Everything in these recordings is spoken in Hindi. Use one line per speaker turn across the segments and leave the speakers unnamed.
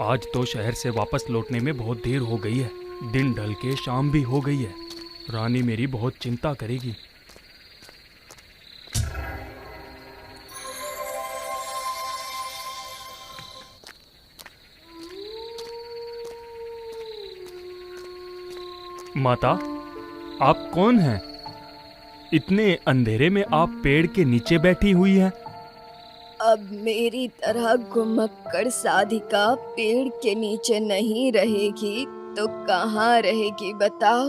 आज तो शहर से वापस लौटने में बहुत देर हो गई है। दिन ढल के शाम भी हो गई है। रानी मेरी बहुत चिंता करेगी। माता, आप कौन हैं? इतने अंधेरे में आप पेड़ के नीचे बैठी हुई हैं।
अब मेरी तरह घुमक्कड़ साधिका पेड़ के नीचे नहीं रहेगी तो कहाँ रहेगी बताओ?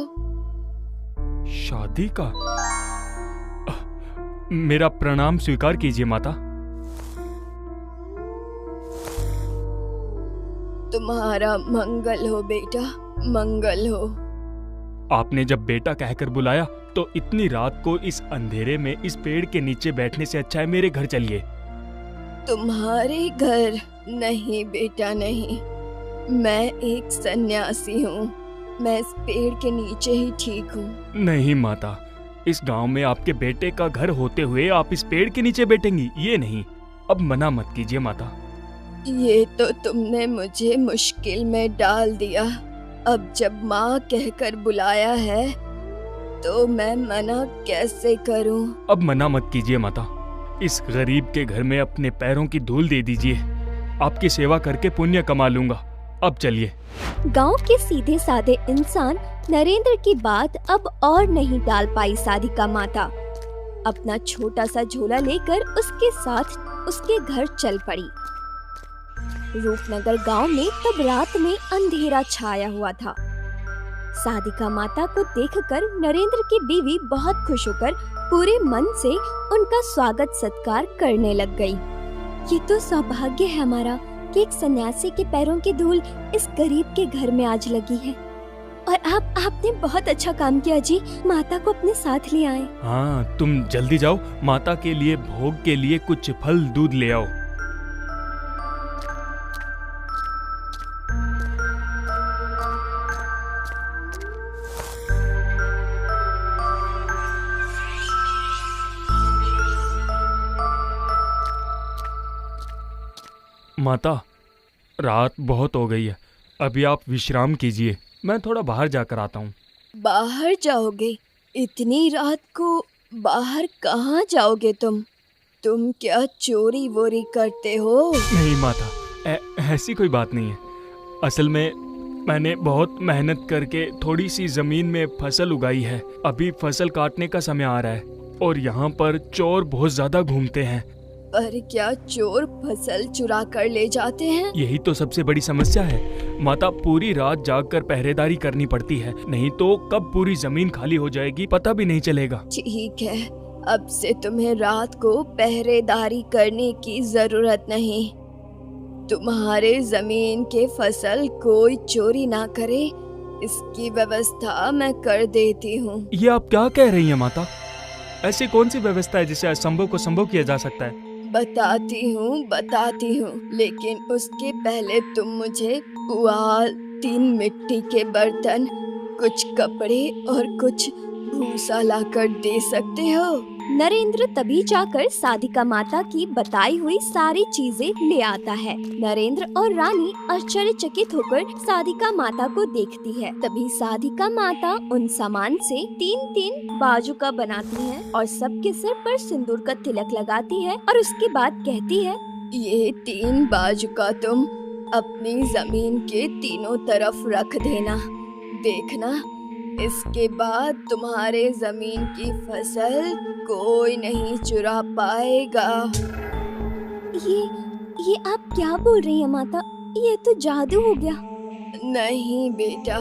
शादी का? मेरा प्रणाम स्वीकार कीजिए माता।
तुम्हारा मंगल हो बेटा, मंगल हो।
आपने जब बेटा कहकर बुलाया तो इतनी रात को इस अंधेरे में इस पेड़ के नीचे बैठने से अच्छा है मेरे घर चलिए।
तुम्हारे घर? नहीं बेटा नहीं, मैं एक सन्यासी हूँ। मैं इस पेड़ के नीचे ही ठीक हूँ।
नहीं माता, इस गांव में आपके बेटे का घर होते हुए आप इस पेड़ के नीचे बैठेंगी? ये नहीं, अब मना मत कीजिए माता।
ये तो तुमने मुझे मुश्किल में डाल दिया। अब जब माँ कहकर बुलाया है तो मैं मना कैसे करूँ?
अब मना मत कीजिए माता। इस गरीब के घर में अपने पैरों की धूल दे दीजिए। आपकी सेवा करके पुण्य कमा लूंगा। अब चलिए।
गांव के सीधे साधे इंसान नरेंद्र की बात अब और नहीं टाल पाई। साधिका माता अपना छोटा सा झोला लेकर उसके साथ उसके घर चल पड़ी। रूपनगर गांव में तब रात में अंधेरा छाया हुआ था। साधिका माता को देखकर नरेंद्र की बीवी बहुत खुश होकर पूरे मन से उनका स्वागत सत्कार करने लग गई। ये तो सौभाग्य है हमारा कि एक सन्यासी के पैरों की धूल इस गरीब के घर में आज लगी है। और आपने बहुत अच्छा काम किया जी, माता को अपने साथ ले आए।
हाँ, तुम जल्दी जाओ, माता के लिए भोग के लिए कुछ फल दूध ले आओ। माता, रात बहुत हो गई है, अभी आप विश्राम कीजिए। मैं थोड़ा बाहर जाकर आता हूँ।
बाहर जाओगे? इतनी रात को बाहर कहाँ जाओगे तुम? तुम क्या चोरी वोरी करते हो?
नहीं माता, ऐसी कोई बात नहीं है। असल में मैंने बहुत मेहनत करके थोड़ी सी जमीन में फसल उगाई है। अभी फसल काटने का समय आ रहा है और यहाँ पर चोर बहुत ज्यादा घूमते हैं।
पर क्या चोर फसल चुरा कर ले जाते हैं?
यही तो सबसे बड़ी समस्या है माता। पूरी रात जागकर पहरेदारी करनी पड़ती है, नहीं तो कब पूरी जमीन खाली हो जाएगी पता भी नहीं चलेगा।
ठीक है, अब से तुम्हें रात को पहरेदारी करने की जरूरत नहीं। तुम्हारे जमीन के फसल कोई चोरी ना करे, इसकी व्यवस्था मैं कर देती हूँ।
ये आप क्या कह रही हैं माता? ऐसी कौन सी व्यवस्था है जिससे असंभव को संभव किया जा सकता है?
बताती हूँ, लेकिन उसके पहले तुम मुझे पुआल, 3 मिट्टी के बर्तन, कुछ कपड़े और कुछ भूसा लाकर दे सकते हो?
नरेंद्र तभी जाकर साधिका माता की बताई हुई सारी चीजें ले आता है। नरेंद्र और रानी आश्चर्यचकित होकर साधिका माता को देखती है। तभी साधिका माता उन सामान से 3-3 बाजुका बनाती है और सबके सिर पर सिंदूर का तिलक लगाती है और उसके बाद कहती है,
ये 3 बाजुका तुम अपनी जमीन के तीनों तरफ रख देना। देखना, इसके बाद तुम्हारे जमीन की फसल कोई नहीं चुरा पाएगा।
ये आप क्या बोल रही हैं माता? ये तो जादू हो गया।
नहीं बेटा,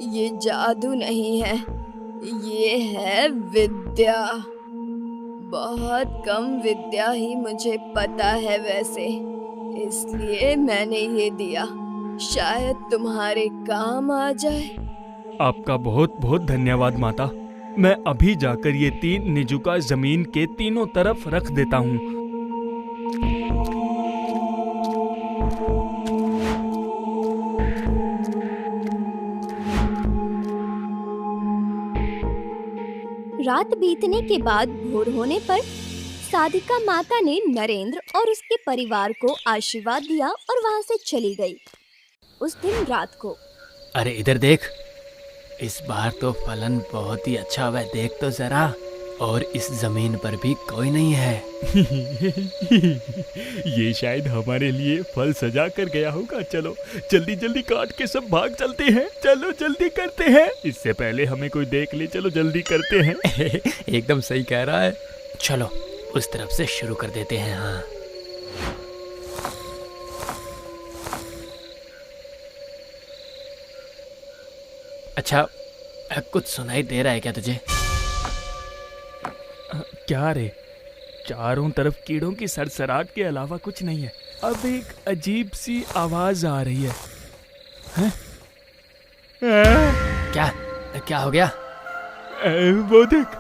ये जादू नहीं है, ये है विद्या। बहुत कम विद्या ही मुझे पता है वैसे, इसलिए मैंने ये दिया, शायद तुम्हारे काम आ जाए।
आपका बहुत बहुत धन्यवाद माता। मैं अभी जाकर ये 3 निजुका जमीन के तीनों तरफ रख देता हूँ।
रात बीतने के बाद भोर होने पर साधिका माता ने नरेंद्र और उसके परिवार को आशीर्वाद दिया और वहाँ से चली गई। उस दिन रात को।
अरे इधर देख, इस बार तो फलन बहुत ही अच्छा हुआ है, देख तो जरा। और इस जमीन पर भी कोई नहीं है।
ये शायद हमारे लिए फल सजा कर गया होगा। चलो जल्दी जल्दी काट के सब भाग चलते हैं। चलो जल्दी करते हैं, इससे पहले हमें कोई देख ले। चलो जल्दी करते हैं।
एकदम सही कह रहा है। चलो उस तरफ से शुरू कर देते हैं। हाँ, अच्छा, कुछ सुनाई दे रहा है क्या तुझे?
क्या रे, चारों तरफ कीड़ों की सरसराहट के अलावा कुछ नहीं है। अब एक अजीब सी आवाज आ रही है। हैं?
क्या क्या हो गया?
वो देख,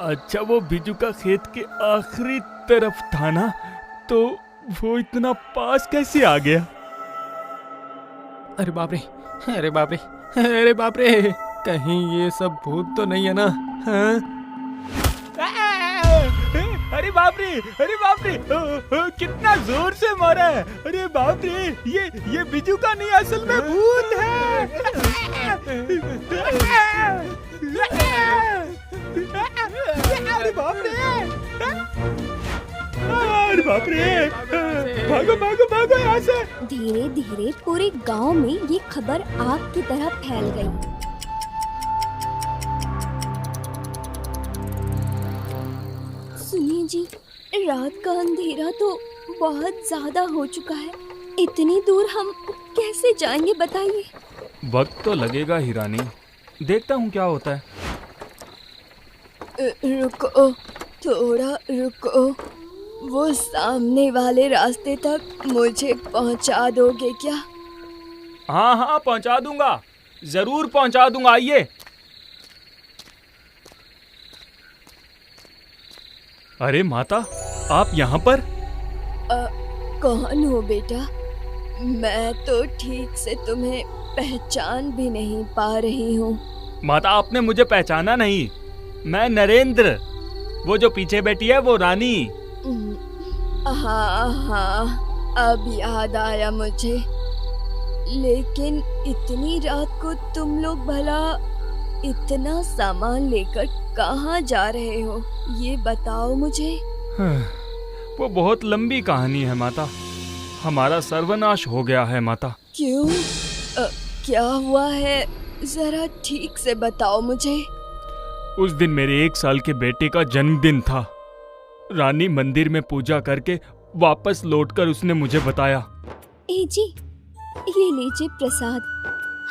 अच्छा वो बिजू का खेत के आखिरी तरफ था ना, तो वो इतना पास कैसे आ गया?
अरे बाप रे, अरे बाप रे, अरे बाप रे, कहीं ये सब भूत तो नहीं है ना? हाँ?
अरे बाप रे, अरे बाप रे, कितना जोर से मारा है। अरे बाप रे, ये बिजू का नहीं, असल में भूत है। अरे बाप रे, अरे बाप रे, भागो भागो भागो यहाँ से।
धीरे धीरे पूरे गांव में ये खबर आग की तरह फैल गई। सुनिए जी, रात का अंधेरा तो बहुत ज्यादा हो चुका है। इतनी दूर हम कैसे जाएंगे बताइए?
वक्त तो लगेगा ही रानी, देखता हूँ क्या होता है।
रुको, थोड़ा रुको। वो सामने वाले रास्ते तक मुझे पहुंचा दोगे क्या?
हाँ हाँ, पहुँचा दूंगा, जरूर पहुँचा दूंगा। आइए। अरे माता, आप यहाँ पर?
कौन हो बेटा? मैं तो ठीक से तुम्हें पहचान भी नहीं पा रही हूँ।
माता, आपने मुझे पहचाना नहीं। मैं नरेंद्र, वो जो पीछे बैठी है वो रानी।
हाँ हाँ, अब याद आया मुझे। लेकिन इतनी रात को तुम लोग भला इतना सामान लेकर कहाँ जा रहे हो, ये बताओ मुझे।
वो बहुत लंबी कहानी है माता। हमारा सर्वनाश हो गया है माता।
क्यों? क्या हुआ है, जरा ठीक से बताओ मुझे।
उस दिन मेरे 1 साल के बेटे का जन्मदिन था। रानी मंदिर में पूजा करके वापस लौटकर उसने मुझे बताया।
ए जी, ये लीजिए प्रसाद।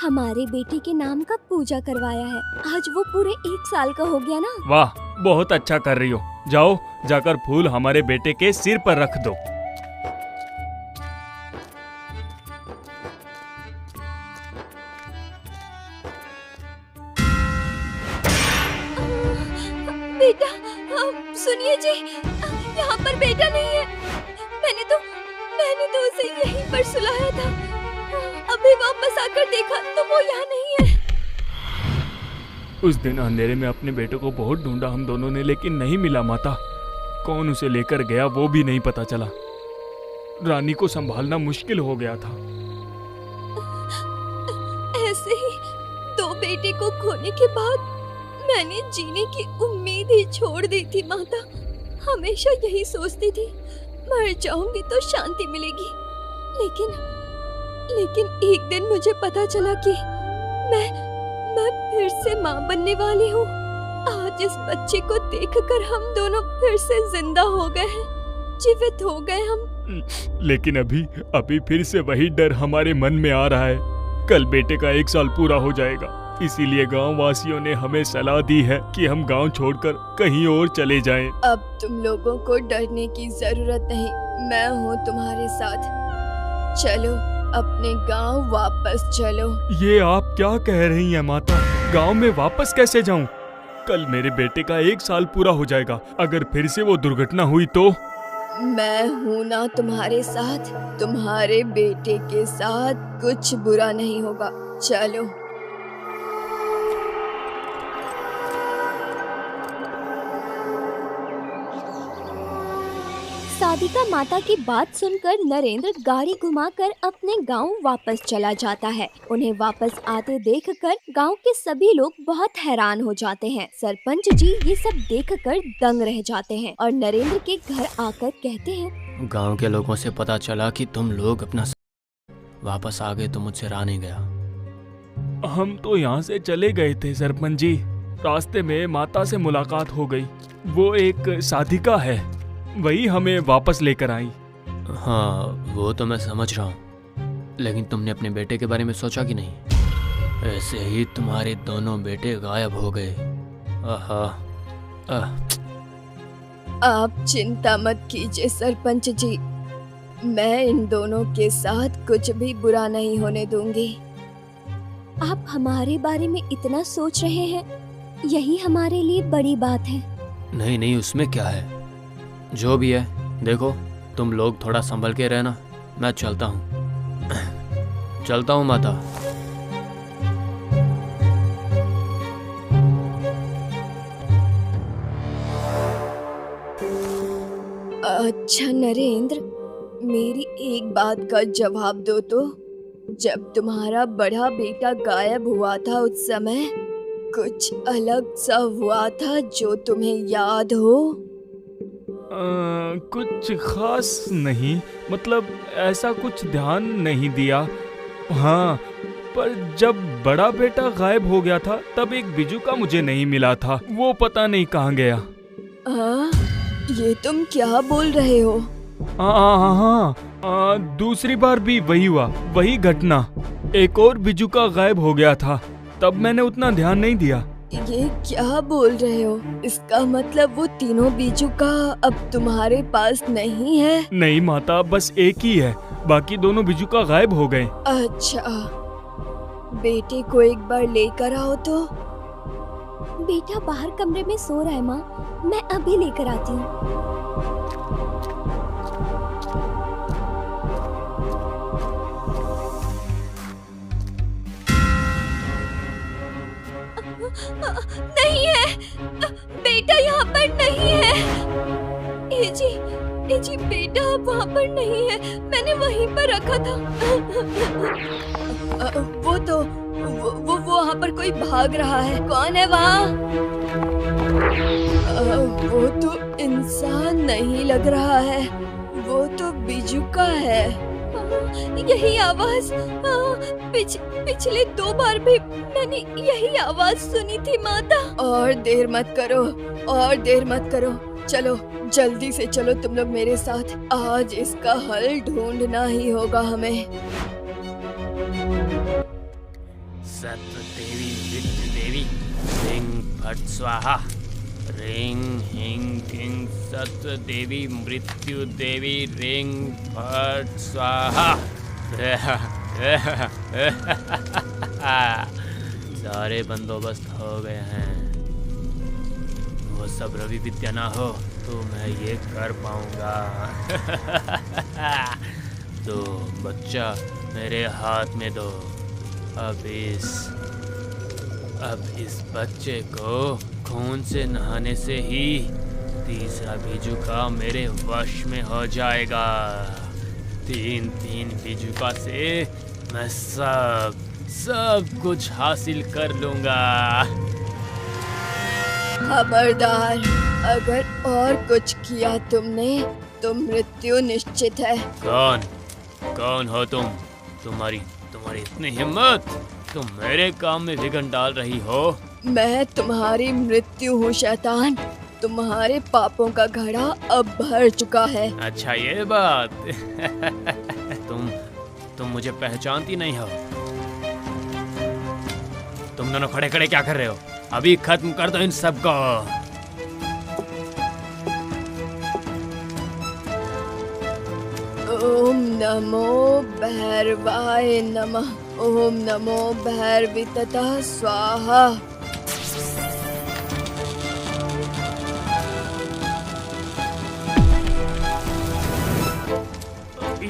हमारे बेटे के नाम का पूजा करवाया है। आज वो पूरे 1 साल का हो गया ना।
वाह, बहुत अच्छा कर रही हो। जाओ, जाकर फूल हमारे बेटे के सिर पर रख दो।
बेटा, सुनिए जी, यहाँ पर बेटा नहीं है। मैंने तो उसे यहीं पर सुलाया था। अभी वापस आकर देखा तो वो यहाँ नहीं है।
उस दिन अंधेरे में अपने बेटे को बहुत ढूंढा हम दोनों ने, लेकिन नहीं मिला माता। कौन उसे लेकर गया वो भी नहीं पता चला। रानी को संभालना मुश्किल हो गया था।
ऐसे ही 2 बेटे को खोने के बाद मैंने जीने की उम्मीद ही छोड़ दी थी माता। हमेशा यही सोचती थी, मर जाऊंगी तो शांति मिलेगी। लेकिन एक दिन मुझे पता चला कि मैं फिर से माँ बनने वाली हूँ। आज इस बच्चे को देखकर हम दोनों फिर से जिंदा हो गए हैं, जीवित हो गए हम।
लेकिन अभी फिर से वही डर हमारे मन में आ रहा है। कल बेटे का 1 साल पूरा हो जाएगा, इसीलिए गांव वासियों ने हमें सलाह दी है कि हम गांव छोड़कर कहीं और चले जाएं।
अब तुम लोगों को डरने की जरूरत नहीं, मैं हूँ तुम्हारे साथ। चलो अपने गांव वापस चलो।
ये आप क्या कह रही हैं माता? गांव में वापस कैसे जाऊं? कल मेरे बेटे का 1 साल पूरा हो जाएगा। अगर फिर से वो दुर्घटना हुई तो?
मैं हूँ ना तुम्हारे साथ। तुम्हारे बेटे के साथ कुछ बुरा नहीं होगा। चलो।
साधिका माता की बात सुनकर नरेंद्र गाड़ी घुमाकर अपने गांव वापस चला जाता है। उन्हें वापस आते देखकर गांव के सभी लोग बहुत हैरान हो जाते हैं। सरपंच जी ये सब देखकर दंग रह जाते हैं और नरेंद्र के घर आकर कहते हैं,
गांव के लोगों से पता चला कि तुम लोग अपना वापस आ गए तो मुझसे रहा नहीं गया।
हम तो यहाँ से चले गए थे सरपंच जी। रास्ते में माता से मुलाकात हो गई। वो एक साधिका है, वही हमें वापस लेकर आई।
हाँ वो तो मैं समझ रहा हूँ, लेकिन तुमने अपने बेटे के बारे में सोचा कि नहीं? ऐसे ही तुम्हारे दोनों बेटे गायब हो गए।
आप चिंता मत कीजिए सरपंच जी, मैं इन दोनों के साथ कुछ भी बुरा नहीं होने दूंगी।
आप हमारे बारे में इतना सोच रहे हैं, यही हमारे लिए बड़ी बात है।
नहीं नहीं, उसमें क्या है, जो भी है। देखो तुम लोग थोड़ा संभल के रहना, मैं चलता हूँ। चलता हूँ माता।
अच्छा नरेंद्र, मेरी एक बात का जवाब दो तो, जब तुम्हारा बड़ा बेटा गायब हुआ था उस समय कुछ अलग सा हुआ था जो तुम्हें याद हो?
कुछ खास नहीं, मतलब ऐसा कुछ ध्यान नहीं दिया। हाँ, पर जब बड़ा बेटा गायब हो गया था तब एक बिजू का मुझे नहीं मिला था, वो पता नहीं कहाँ गया।
ये तुम क्या बोल रहे हो?
हाँ, दूसरी बार भी वही हुआ, वही घटना। एक और बिजू का गायब हो गया था, तब मैंने उतना ध्यान नहीं दिया।
ये क्या बोल रहे हो? इसका मतलब वो तीनों बीजू का अब तुम्हारे पास नहीं है?
नहीं माता, बस एक ही है, बाकी दोनों बिजू का गायब हो गए।
अच्छा, बेटे को एक बार लेकर आओ तो।
बेटा बाहर कमरे में सो रहा है माँ, मैं अभी लेकर आती हूँ। नहीं है, बेटा यहाँ पर नहीं है। ए जी बेटा वहाँ पर नहीं है, मैंने वहीं पर रखा था।
वो वहाँ पर कोई भाग रहा है, कौन है वहाँ? वो तो इंसान नहीं लग रहा है, वो तो बिजू का है।
यही आवाज पिछले 2 बार भी मैंने यही आवाज सुनी थी माता।
और देर मत करो, चलो जल्दी से चलो तुम लोग मेरे साथ, आज इसका हल ढूंढना ही होगा हमें।
सत्य देवी विद्य देवी रिंग फट स्वाहा, रिंग हिंग किंग सत्य देवी मृत्यु देवी रिंग फट स्वाहा। सारे बंदोबस्त हो गए हैं। वो सब रवि विद्या ना हो तो मैं ये कर पाऊंगा। तो बच्चा मेरे हाथ में दो। अब इस बच्चे को खून से नहाने से ही तीसरा बिजुका मेरे वश में हो जाएगा। 3 बिजुका से मैं सब कुछ हासिल कर लूंगा।
खबरदार, अगर और कुछ किया तुमने तो मृत्यु निश्चित है।
कौन हो तुम? तुम्हारी इतनी हिम्मत, तुम मेरे काम में विघ्न डाल रही हो।
मैं तुम्हारी मृत्यु हूँ शैतान, तुम्हारे पापों का घड़ा अब भर चुका है।
अच्छा ये बात। तुम मुझे पहचानती नहीं हो। तुम दोनों खड़े खड़े क्या कर रहे हो? अभी खत्म कर दो इन सबको।
ओम नमो भैरवाय नमः, ओम नमो भैरविततः स्वाहा।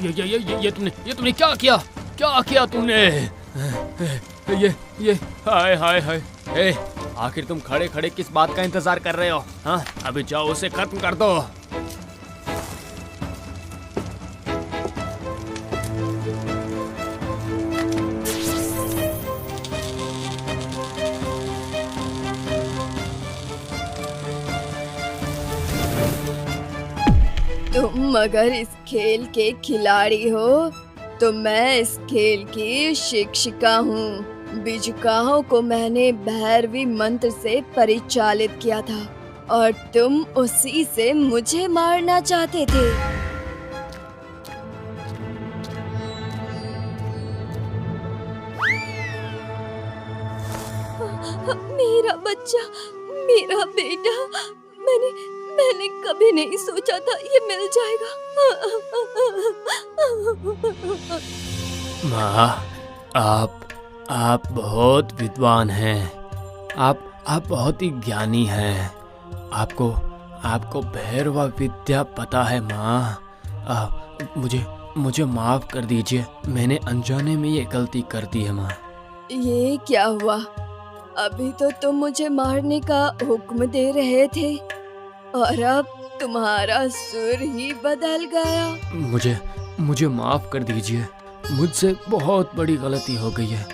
ये तुमने क्या किया तुमने? ये हाय। आखिर तुम खड़े खड़े किस बात का इंतजार कर रहे हो? हाँ, अभी जाओ उसे खत्म कर दो।
तुम अगर इस खेल के खिलाड़ी हो तो मैं इस खेल की शिक्षिका हूँ। बिजुकाओं को मैंने भैरवी मंत्र से परिचालित किया था और तुम उसी से मुझे मारना चाहते थे।
मेरा बच्चा, मेरा बेटा, मैंने कभी नहीं सोचा था ये मिल जाएगा।
माँ, आप बहुत विद्वान हैं। आप बहुत ही ज्ञानी हैं। आपको भैरवा विद्या पता है माँ। मुझे माफ कर दीजिए, मैंने अनजाने में ये गलती कर दी है माँ।
ये क्या हुआ? अभी तो तुम मुझे मारने का हुक्म दे रहे थे और अब तुम्हारा सुर ही बदल गया।
मुझे माफ कर दीजिए, मुझसे बहुत बड़ी गलती हो गई है।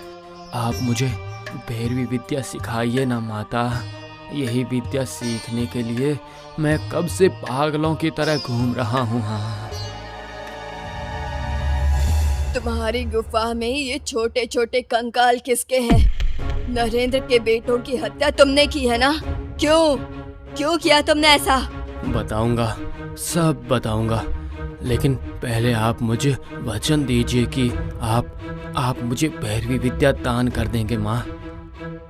आप मुझे भैरवी विद्या सिखाइए ना माता। यही विद्या सीखने के लिए मैं कब से पागलों की तरह घूम रहा हूँ। हाँ,
तुम्हारी गुफा में ये छोटे छोटे कंकाल किसके हैं? नरेंद्र के बेटों की हत्या तुमने की है ना? क्यों किया तुमने ऐसा?
बताऊंगा, सब बताऊंगा, लेकिन पहले आप मुझे वचन दीजिए कि आप मुझे भैरवी विद्या दान कर देंगे माँ।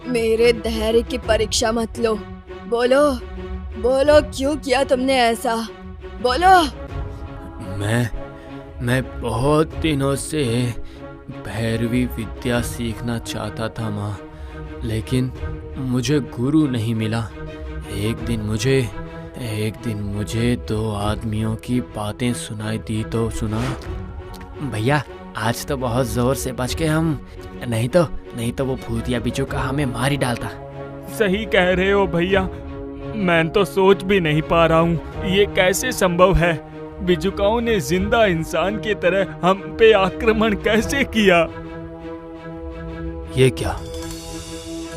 मेरे धैर्य की परीक्षा मत लो। बोलो क्यों किया तुमने ऐसा? बोलो।
मैं बहुत दिनों से भैरवी विद्या सीखना चाहता था माँ, लेकिन मुझे गुरु नहीं मिला। एक दिन मुझे दो आदमियों की बातें सुनाई दी तो सुना। भैया, आज तो बहुत जोर से बच गए हम, नहीं तो वो भूतिया बिच्छू का हमें मार ही डालता।
सही कह रहे हो भैया, मैं तो सोच भी नहीं पा रहा हूँ ये कैसे संभव है। बिजुकाओं ने जिंदा इंसान की तरह हम पे आक्रमण कैसे किया?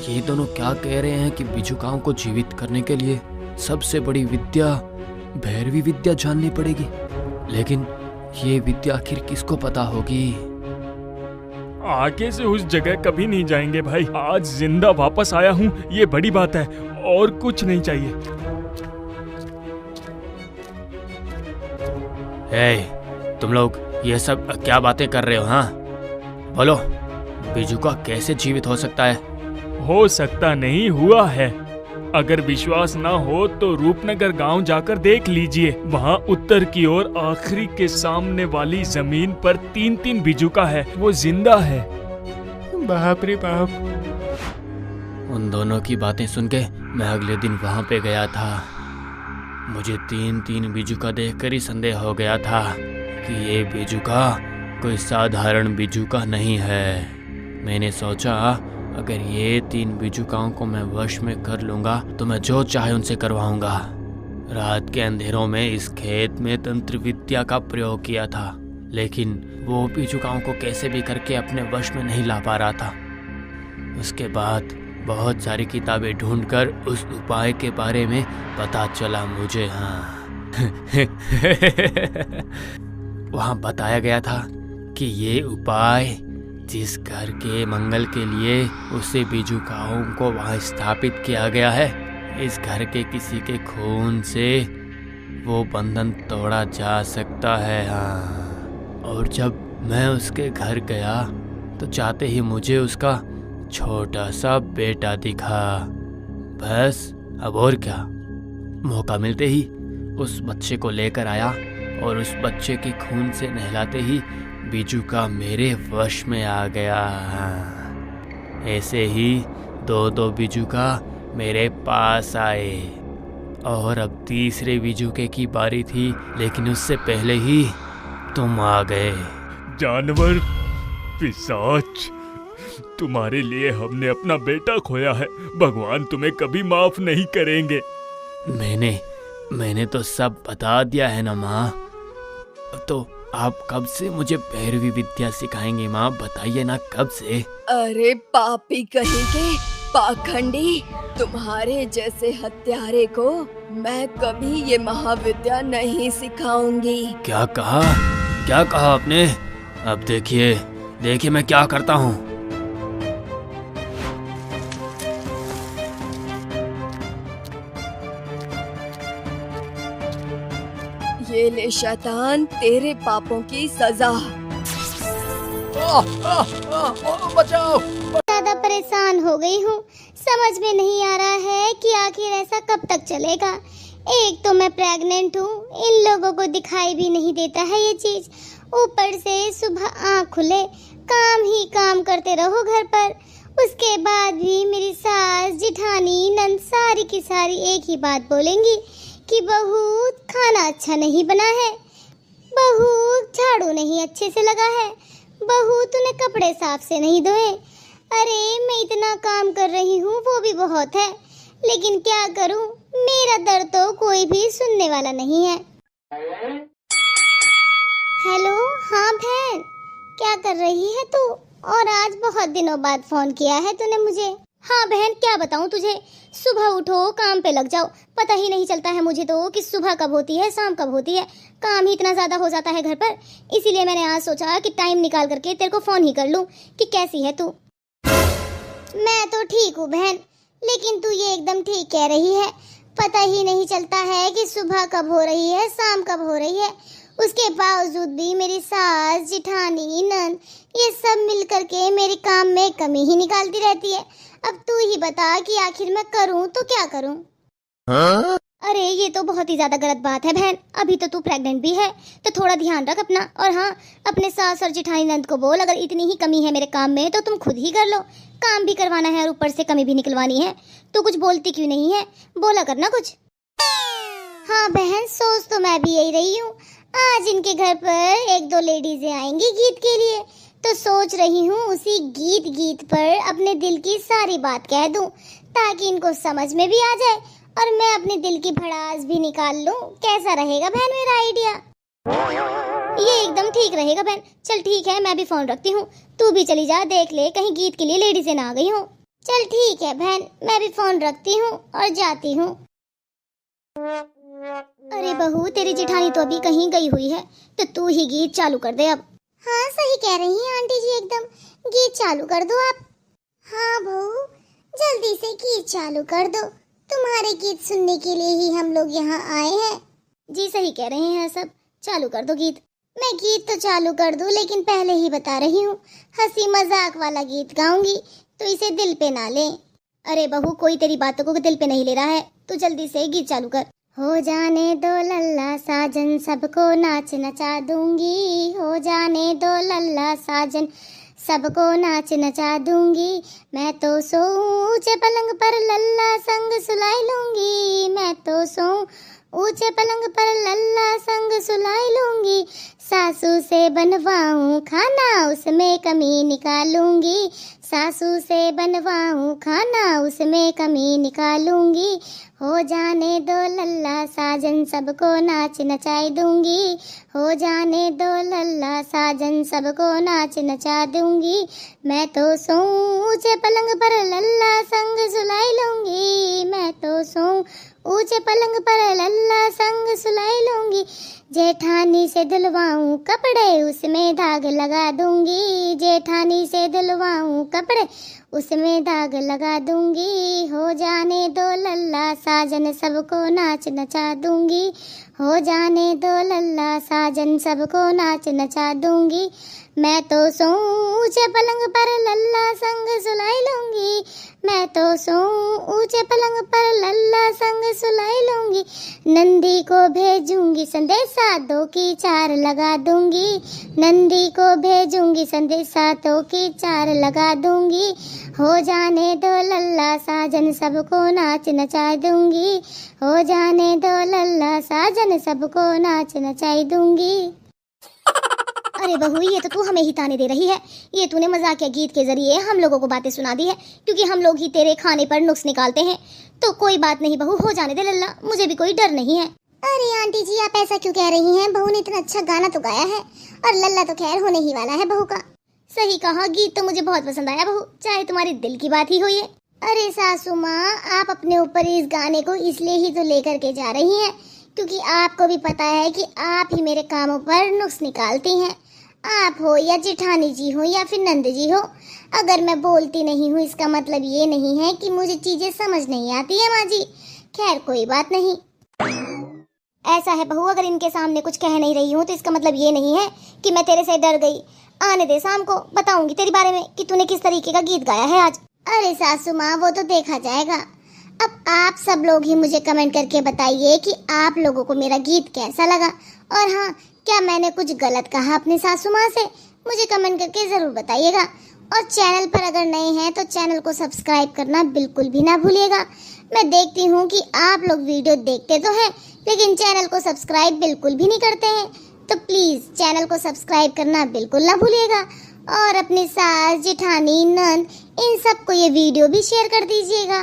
ये दोनों क्या कह रहे हैं कि बिजुकाओं को जीवित करने के लिए सबसे बड़ी विद्या भैरवी विद्या जाननी पड़ेगी। लेकिन ये विद्या आखिर किसको पता होगी?
आगे से उस जगह कभी नहीं जाएंगे भाई। आज जिंदा वापस आया हूँ, ये बड़ी बात है, और कुछ नहीं चाहिए।
तुम लोग ये सब क्या बातें कर रहे हो? हाँ, बोलो, बिजुका कैसे जीवित हो सकता है?
हो सकता नहीं, हुआ है। अगर विश्वास ना हो तो रूपनगर गांव जाकर देख लीजिए। वहाँ उत्तर की ओर आखिरी के सामने वाली जमीन पर 3-3 बिजुका है, वो जिंदा है।
बाप रे बाप। उन दोनों की बातें सुन के मैं अगले दिन वहाँ पे गया था। मुझे 3-3 बिजुका देखकर ही संदेह हो गया था कि ये बिजुका कोई साधारण बिजुका नहीं है। मैंने सोचा अगर ये 3 बिजुकाओं को मैं वश में कर लूंगा तो मैं जो चाहे उनसे करवाऊंगा। रात के अंधेरों में इस खेत में तंत्र विद्या का प्रयोग किया था, लेकिन वो बिजुकाओं को कैसे भी करके अपने वश में नहीं ला पा रहा था। उसके बाद बहुत सारी किताबें ढूंढकर उस उपाय के बारे में पता चला मुझे। हाँ वहाँ बताया गया था कि ये उपाय जिस घर के मंगल के लिए उसे बिजुकाओं को वहाँ स्थापित किया गया है, इस घर के किसी के खून से वो बंधन तोड़ा जा सकता है। हाँ, और जब मैं उसके घर गया तो जाते ही मुझे उसका छोटा सा बेटा दिखा। बस अब और क्या, मौका मिलते ही उस बच्चे को लेकर आया और उस बच्चे के खून से नहलाते ही बिजुका मेरे वश में आ गया। ऐसे ही 2-2 बिजुका मेरे पास आए और अब तीसरे बिजुके की बारी थी, लेकिन उससे पहले ही तुम आ गए।
जानवर, पिशाच, तुम्हारे लिए हमने अपना बेटा खोया है। भगवान तुम्हें कभी माफ नहीं करेंगे।
मैंने तो सब बता दिया है ना माँ। तो आप कब से मुझे भैरवी विद्या सिखाएंगे माँ? बताइए ना, कब से?
अरे पापी कहीं के, पाखंडी, तुम्हारे जैसे हत्यारे को मैं कभी ये महाविद्या नहीं सिखाऊंगी।
क्या कहा आपने? अब देखिए मैं क्या करता हूँ।
ये ले शैतान, तेरे पापों की सजा।
बचाओ। ज्यादा परेशान हो गई हूँ, समझ में नहीं आ रहा है कि आखिर ऐसा कब तक चलेगा। एक तो मैं प्रेग्नेंट हूँ, इन लोगों को दिखाई भी नहीं देता है ये चीज। ऊपर से सुबह आँख खुले काम ही काम करते रहो घर पर। उसके बाद भी मेरी सास, जिठानी, नंद सारी की सारी एक ही बात बोलेंगी कि बहू खाना अच्छा नहीं बना है, बहू झाड़ू नहीं अच्छे से लगा है, बहू तूने कपड़े साफ से नहीं धोए। अरे मैं इतना काम कर रही हूँ वो भी बहुत है, लेकिन क्या करूँ, मेरा दर्द तो कोई भी सुनने वाला नहीं है। हेलो, हाँ बहन, क्या कर रही है तू? और आज बहुत दिनों बाद फोन किया है तूने मुझे। हाँ बहन, क्या बताऊँ तुझे, सुबह उठो काम पे लग जाओ, पता ही नहीं चलता है मुझे तो कि सुबह कब होती है शाम कब होती है। काम ही इतना ज्यादा हो जाता है घर पर, इसीलिए मैंने आज सोचा कि टाइम निकाल करके तेरे को फोन ही कर लूं कि कैसी है तू। मैं तो ठीक हूँ बहन, लेकिन तू ये एकदम ठीक कह रही है, पता ही नहीं चलता है कि सुबह कब हो रही है शाम कब हो रही है। उसके बावजूद भी मेरी सास, जिठानी, नंद ये सब मिल करके मेरे काम में कमी ही निकालती रहती है। अब तू ही बता कि आखिर मैं करूं तो क्या करूं? हाँ? अरे ये तो बहुत ही ज्यादा गलत बात है बहन, अभी तो तू प्रेग्नेंट भी है, तो थोड़ा ध्यान रख अपना। और हाँ, अपने सास और जिठानी नंद को बोल, अगर इतनी ही कमी है मेरे काम में तो तुम खुद ही कर लो, काम भी करवाना है और ऊपर से कमी भी निकलवानी है। तू कुछ बोलती क्यों नहीं है, बोला करना कुछ। हाँ बहन, सोच तो मैं भी यही रही हूँ। आज इनके घर पर एक दो लेडीजें आएंगी गीत के लिए, तो सोच रही हूँ उसी गीत पर अपने दिल की सारी बात कह दूं, ताकि इनको समझ में भी आ जाए और मैं अपने दिल की भड़ास भी निकाल लूं। कैसा रहेगा बहन मेरा आइडिया? ये एकदम ठीक रहेगा बहन। चल ठीक है, मैं भी फोन रखती हूँ, तू भी चली जा, देख ले कहीं गीत के लिए लेडीजें ना आ गई हो। चल ठीक है बहन, मैं भी फोन रखती हूँ और जाती हूँ। अरे बहू, तेरी जेठानी तो अभी कहीं गई हुई है, तो तू ही गीत चालू कर दे अब। हाँ सही कह रही हैं आंटी जी, एकदम गीत चालू कर दो आप। हाँ बहू, जल्दी से गीत चालू कर दो, तुम्हारे गीत सुनने के लिए ही हम लोग यहाँ आए हैं। जी सही कह रहे हैं सब, चालू कर दो गीत। मैं गीत तो चालू कर दूं, लेकिन पहले ही बता रही हूँ, हंसी मजाक वाला गीत गाऊंगी तो इसे दिल पे ना लें। अरे बहू, कोई तेरी बातों को दिल पे नहीं ले रहा है, तो जल्दी से गीत चालू कर। हो जाने दो लल्ला साजन, सबको नाच नचा दूंगी। हो जाने दो लल्ला साजन, सबको नाच नचा दूंगी। मैं तो सोऊं ऊंचे पलंग पर, लल्ला संग सुलाई लूंगी। मैं तो सोऊं ऊंचे पलंग पर, लल्ला संग सुलाई लूंगी। सासू से बनवाऊं खाना, उसमें कमी निकालूंगी। सासू से बनवाऊं खाना, उसमें कमी निकालूंगी। हो जाने दो लल्ला साजन, सबको नाच नचाई दूंगी। हो जाने दो लल्ला साजन, सबको नाच नचा दूंगी। मैं तो सोऊं ऊंचे पलंग पर, लल्ला संग सुलाई लूंगी। मैं तो सोऊं ऊंचे पलंग पर, लल्ला संग सुलाई लूंगी। जेठानी से धुलवाऊं कपड़े, उसमें दाग लगा दूंगी। जेठानी से धुलवाऊं कपड़े, उसमें दाग लगा दूंगी। हो जाने दो लल्ला साजन, सबको नाच नचा दूंगी। हो जाने दो लल्ला साजन, सबको नाच नचा दूंगी। मैं तो सोऊं ऊंचे पलंग पर, लल्ला संग सुलाई लूंगी। मैं तो सोऊं ऊंचे पलंग पर, लल्ला संग सुलाई लूंगी। नंदी को भेजूंगी संदेशा, 2 की 4 लगा दूंगी। नंदी को भेजूंगी संदेशा, 2 की 4 लगा दूंगी। हो जाने दो लल्ला साजन, सबको नाच नचा दूंगी। हो जाने दो लल्ला साजन, सबको नाच नचाई दूंगी। अरे बहू, ये तो तू हमें ही ताने दे रही है। ये तूने मजाकिया गीत के जरिए हम लोगों को बातें सुना दी है, क्योंकि हम लोग ही तेरे खाने पर नुक्स निकालते हैं। तो कोई बात नहीं बहू, हो जाने दे लल्ला, मुझे भी कोई डर नहीं है। अरे आंटी जी, आप ऐसा क्यों कह रही हैं? बहू ने इतना अच्छा गाना तो गाया है, और लल्ला तो खैर होने ही वाला है बहू का। सही कहा, गीत तो मुझे बहुत पसंद आया बहू, चाहे तुम्हारे दिल की बात ही हो ये। अरे सासू माँ, आप अपने ऊपर इस गाने को इसलिए ही तो लेकर के जा रही हैं क्योंकि आपको भी पता है कि आप ही मेरे कामों पर नुक्स निकालती हैं। आप हो या जेठानी जी हो या फिर नंद जी हो, अगर मैं बोलती नहीं हूँ इसका मतलब ये नहीं है कि मुझे चीजें समझ नहीं आती है माँ जी। खैर कोई बात नहीं। ऐसा है बहू, अगर इनके सामने कुछ कह नहीं रही हूँ तो इसका मतलब ये नहीं है कि मैं तेरे से डर गई। आने दे, शाम को बताऊंगी तेरे बारे में कि तूने किस तरीके का गीत गाया है आज। अरे सासू माँ, वो तो देखा जाएगा। अब आप सब लोग ही मुझे कमेंट करके बताइए कि आप लोगों को मेरा गीत कैसा लगा। और हाँ, क्या मैंने कुछ गलत कहा अपनी सासू माँ से? मुझे कमेंट करके ज़रूर बताइएगा। और चैनल पर अगर नए हैं तो चैनल को सब्सक्राइब करना बिल्कुल भी ना भूलिएगा। मैं देखती हूँ कि आप लोग वीडियो देखते तो हैं लेकिन चैनल को सब्सक्राइब बिल्कुल भी नहीं करते हैं, तो प्लीज़ चैनल को सब्सक्राइब करना बिल्कुल ना भूलिएगा। और अपनी सास, जेठानी, नंद, इन सबको ये वीडियो भी शेयर कर दीजिएगा।